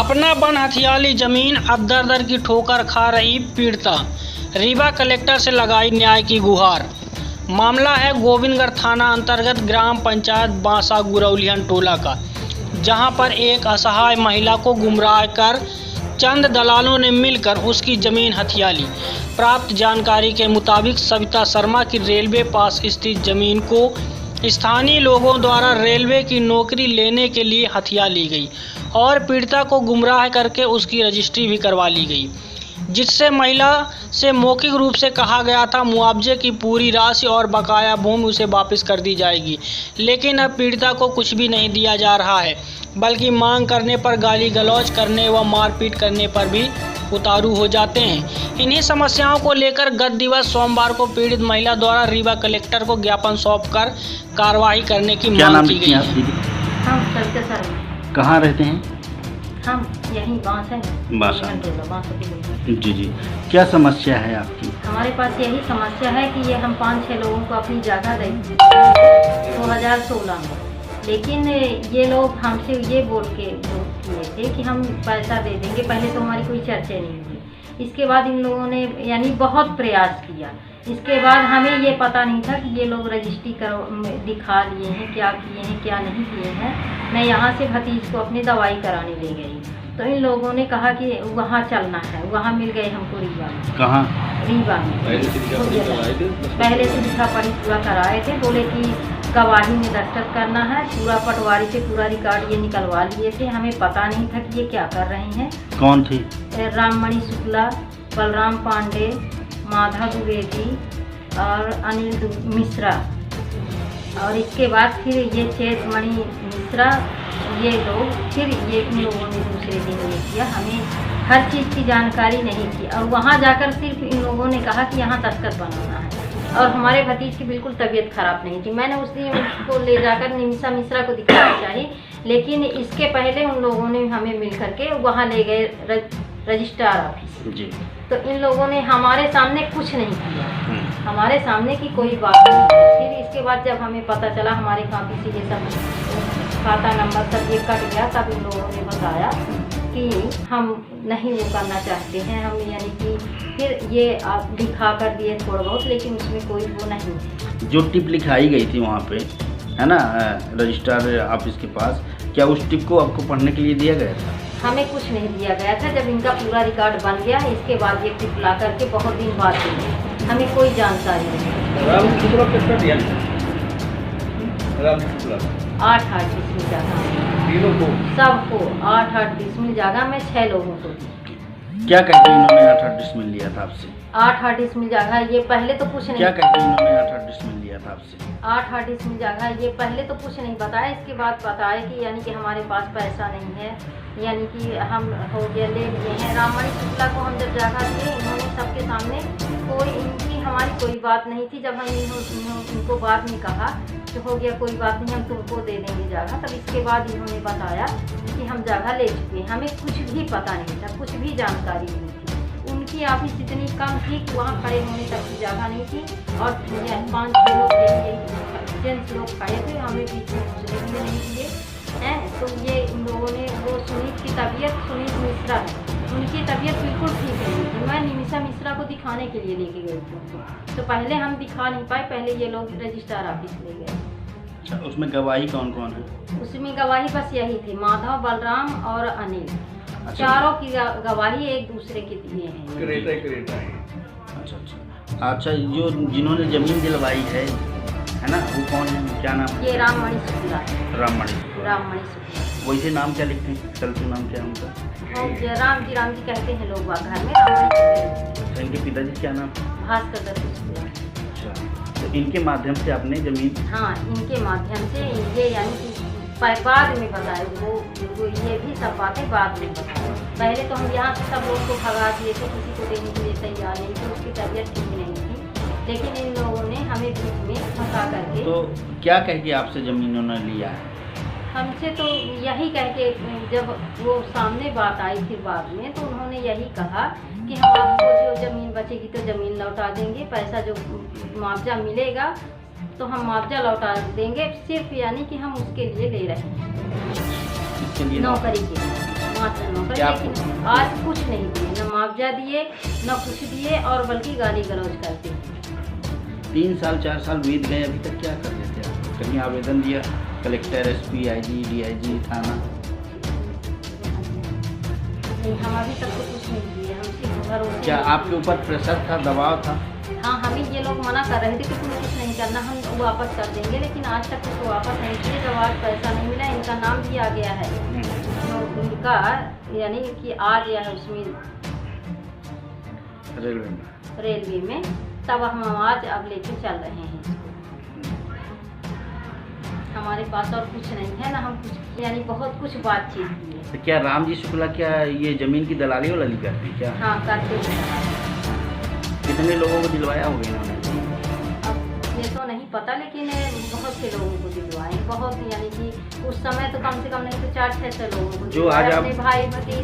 अपना बन हथियाली जमीन अब दर दर की ठोकर खा रही पीड़िता, रीवा कलेक्टर से लगाई न्याय की गुहार। मामला है गोविंदगढ़ थाना अंतर्गत ग्राम पंचायत बांसा गुरौलिहन टोला का, जहां पर एक असहाय महिला को गुमराह कर चंद दलालों ने मिलकर उसकी जमीन हथिया ली। प्राप्त जानकारी के मुताबिक सविता शर्मा की रेलवे पास स्थित जमीन को स्थानीय लोगों द्वारा रेलवे की नौकरी लेने के लिए हथिया ली गई और पीड़िता को गुमराह करके उसकी रजिस्ट्री भी करवा ली गई, जिससे महिला से मौखिक रूप से कहा गया था मुआवजे की पूरी राशि और बकाया भूमि उसे वापस कर दी जाएगी। लेकिन अब पीड़िता को कुछ भी नहीं दिया जा रहा है, बल्कि मांग करने पर गाली गलौज करने व मारपीट करने पर भी उतारू हो जाते हैं। इन्हीं समस्याओं को लेकर गत दिवस सोमवार को पीड़ित महिला द्वारा रीवा कलेक्टर को ज्ञापन सौंपकर कार्रवाई करने की मांग की गई है। हम सविता शर्मा। कहाँ रहते हैं? हम यहीं बांसा जी जी, क्या समस्या है आपकी? हमारे पास यही समस्या है कि ये हम 5-6 लोगों को अपनी जगह दी 2016 में, लेकिन ये लोग हमसे ये बोल के किए थे कि हम पैसा दे देंगे। पहले तो हमारी कोई चर्चा नहीं हुई, इसके बाद इन लोगों ने यानी बहुत प्रयास किया। इसके बाद हमें ये पता नहीं था कि ये लोग रजिस्ट्री दिखा लिए हैं, क्या किए हैं क्या नहीं किए हैं। मैं यहाँ से भतीज को अपनी दवाई कराने ले गई, तो इन लोगों ने कहा कि वहाँ चलना है। वहाँ मिल गए हमको रीवा में। कहाँ? रीवा में पहले से लिखा पढ़ी पूरा कराए थे, बोले कि गवाही में दस्तखत करना है, पूरा पटवारी से पूरा रिकॉर्ड ये निकलवा लिए थे। हमें पता नहीं था कि ये क्या कर रहे हैं। कौन थी? राममणि शुक्ला, बलराम पांडे, माधव द्विवेदी और अनिल मिश्रा, और इसके बाद फिर ये चेतमणि मिश्रा, ये लोग फिर ये इन लोगों ने दूसरे दिन ये किया। हमें हर चीज़ की जानकारी नहीं थी, और वहाँ जाकर सिर्फ इन लोगों ने कहा कि यहाँ दस्तखत बनाना है, और हमारे भतीज की बिल्कुल तबीयत खराब नहीं थी। मैंने उस दिन उसको ले जाकर निमिषा मिश्रा को दिखाना चाहिए, लेकिन इसके पहले उन लोगों ने हमें मिल करके वहाँ ले गए रजिस्ट्रार ऑफिस जी। तो इन लोगों ने हमारे सामने कुछ नहीं किया, हमारे सामने की कोई बात नहीं। फिर इसके बाद जब हमें पता चला हमारे कापी से ये सब खाता नंबर सब ये कट गया, तब इन लोगों ने बताया कि हम नहीं वो करना चाहते हैं। हम यानी कि फिर ये आप दिखा कर दिए थोड़ा बहुत, लेकिन उसमें कोई वो नहीं। जो टिप लिखाई गई थी वहाँ पे, है ना, रजिस्ट्रार ऑफिस के पास, क्या उस टिप को आपको पढ़ने के लिए दिया गया था? हमें कुछ नहीं दिया गया था। जब इनका पूरा रिकॉर्ड बन गया, इसके बाद ये टिप ला करके बहुत दिन बाद दी, हमें कोई जानकारी नहीं। 8 डिसमिल जगह सबको 8 डिसमिल जगह में 6 लोगों को दी। क्या कहते हैं इन्होंने 8 डिसमिल लिया था आपसे? 8 डिसमिल जगह ये पहले तो कुछ नहीं। क्या कहते हैं इन्होंने 8 डिसमिल लिया था आपसे? 8 डिसमिल जगह ये पहले तो कुछ नहीं बताया। इसके बाद बताया कि यानी कि हमारे पास पैसा नहीं है, यानी कि हम हो गया ले लिए हैं। राममणि शुक्ला को हम जब जगह दिए, इन्होंने सबके सामने कोई इनकी हमारी कोई बात नहीं थी। जब हम इनको बाद में कहा तो हो गया कोई बात नहीं, हम तुमको दे देंगे जगह, तब इसके बाद इन्होंने बताया कि हम जगह ले चुके हैं। हमें कुछ भी पता नहीं था, कुछ भी जानकारी नहीं थी। उनकी ऑफिस इतनी कम थी कि वहाँ खड़े होने तक की जगह नहीं थी, और 5-6 लोग जेंट्स लोग खड़े थे, हमें बीच में घुसने के लिए नहीं दिए हैं। तो ये इन लोगों ने वो सुनीत की तबीयत, सुनीत मिश्रा उनकी तबीयत बिल्कुल ठीक नहीं थी। मैं निमिषा मिश्रा को दिखाने के लिए लेके गई थी उनको, तो पहले हम दिखा नहीं पाए, पहले ये लोग रजिस्ट्रार ऑफिस ले गए। अच्छा, उसमें गवाही कौन कौन है? उसमें गवाही बस यही थी, माधव, बलराम और अनिल। अच्छा। चारों की गवाही एक दूसरे के दिए हैं। अच्छा, जो जिन्होंने जमीन दिलवाई है ना, वो कौन है, क्या नाम? ये राममणि शुक्ला। राममणि शुक्ला। वैसे नाम क्या लिखते हैं? चलते नाम क्या है उनका? राम जी कहते हैं लोग घर में। इनके पिताजी क्या नाम? भास्कर दत्त शुक्ला। अच्छा, तो इनके माध्यम से आपने जमीन? हाँ, इनके माध्यम से ये यानी कि बाद में बताए, वो ये भी सब बातें बाद में बताए। पहले तो हम यहाँ से सब लोग को भगा दिए थे, किसी को देने के लिए तैयार नहीं थे, उसकी तबीयत ठीक नहीं थी, लेकिन इन लोगों ने हमें बीच में फंसा करके। तो क्या कह के आपसे जमीन उन्होंने लिया है? हमसे तो यही कह के, जब वो सामने बात आई फिर बाद में, तो उन्होंने यही कहा कि हम आपको जो ज़मीन बचेगी तो ज़मीन लौटा देंगे, पैसा जो मुआवजा मिलेगा तो हम मुआवजा लौटा देंगे, सिर्फ यानी कि हम उसके लिए ले रहे हैं, नौकरी के लिए। मात्र नौकर, क्या लेकिन आज कुछ नहीं दिए, न मुआवजा दिए न कुछ दिए, और बल्कि गाली गलौज करते। 3 साल 4 साल बीत गए, अभी तक क्या कर रहे थे आप? कहीं आवेदन दिया कलेक्टर, एसपी, आईजी, डीआईजी, थाना? नहीं, हम अभी तक तो कुछ नहीं दिए, हम सिर्फ भरोसे। क्या आपके ऊपर प्रेशर था, दबाव था? हाँ, हमें ये लोग मना कर रहे थे कि तुम्हें कुछ नहीं करना, हम वापस कर देंगे, लेकिन आज तक उसको वापस नहीं किए। जब आज पैसा नहीं मिला, इनका नाम दिया गया है, तो इनका यानी कि आ गया है उसमें रेलवे में, तब हम आज अब लेके चल रहे हैं। हमारे पास और कुछ नहीं है ना, हम कुछ यानी बहुत कुछ बातचीत की है। तो क्या रामजी शुक्ला क्या ये जमीन की दलाली वाली करते हैं क्या? हाँ, करते हैं। कितने लोगों को दिलवाया होगा इन्होंने? अब ये तो नहीं पता, लेकिन बहुत से लोगों को दिलवाए, बहुत यानी कि उस समय तो कम से कम नहीं तो 400-600 लोगों को जो आज दिलवाए, आप- अपने भाई भतीजे